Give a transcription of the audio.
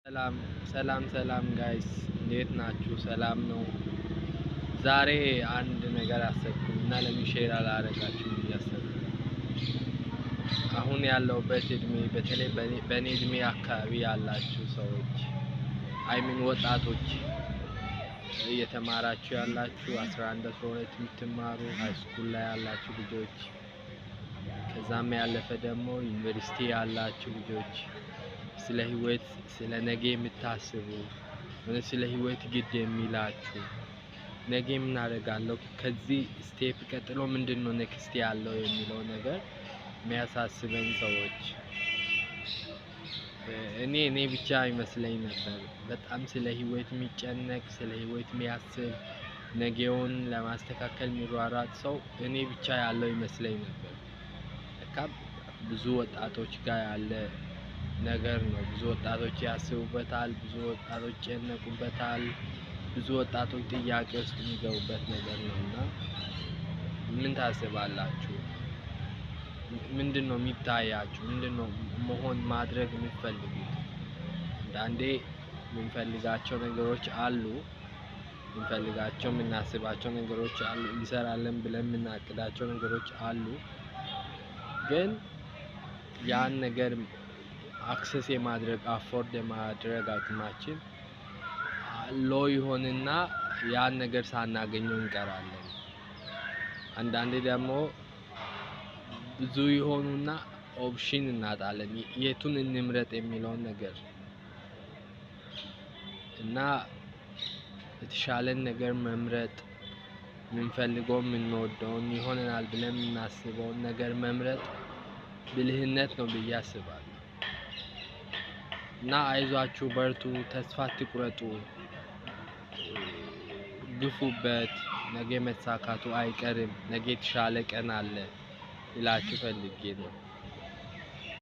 ሰላም ጋይስ እንዴት ናችሁ? ሰላም ነው። ዛሬ አንድ ነገር አሰብኩና ለምን ሼር አላደርጋችሁም እያሰብኩ አሁን ያለሁበት እድሜ በተለይ በኔ እድሜ አካባቢ ያላችሁ ሰዎች ወጣቶች እየተማራችሁ ያላችሁ 11 12 የምትማሩ ሃይስኩል ላይ ያላችሁ ልጆች ከዛም ያለፈ ደግሞ ዩኒቨርሲቲ ያላችሁ ልጆች ስለ ህይወት ስለ ነገ የምታስቡ ስለ ህይወት ግድ የሚላችሁ ነገ ምን አደርጋለሁ ከዚህ ስቴፕ ቀጥሎ ምንድነው ኔክስት ያለው የሚለው ነገር የሚያሳስበን ሰዎች እኔ ብቻ አይመስለኝ ነበር በጣም ስለ ህይወት የሚጨነቅ ስለ ህይወት የሚያስብ ነገውን ለማስተካከል የሚሯሯጥ ሰው እኔ ብቻ ያለው ይመስለኝ ነበር። ብዙ ወጣቶች ጋር ያለ ነገር ነው። ብዙ ወጣቶች ያስቡበታል፣ ብዙ ወጣቶች ይጨነቁበታል፣ ብዙ ወጣቶች ጥያቄ ውስጥ የሚገቡበት ነገር ነውና ምን ታስባላችሁ? ምንድነው የሚታያችሁ? ምንድነው መሆን ማድረግ የምትፈልጉት? አንዳንዴ የምንፈልጋቸው ነገሮች አሉ፣ የምንፈልጋቸው የምናስባቸው ነገሮች አሉ፣ እንሰራለን ብለን የምናቅዳቸው ነገሮች አሉ። ግን ያን ነገር አክሰስ የማድረግ አፎርድ የማድረግ አቅማችን ሎ ይሆንና ያን ነገር ሳናገኘው እንቀራለን። አንዳንዴ ደግሞ ብዙ ይሆኑና ኦፕሽን እናጣለን፣ የቱን እንምረጥ የሚለውን ነገር እና የተሻለን ነገር መምረጥ የምንፈልገው የምንወደውን ይሆነናል ብለን የምናስበውን ነገር መምረጥ ብልህነት ነው ብዬ አስባለሁ። እና አይዟችሁ፣ በርቱ፣ ተስፋ አትቁረጡ፣ ግፉበት፣ ነገ መሳካቱ አይቀርም፣ ነገ የተሻለ ቀን አለ ልላችሁ ፈልጌ ነው።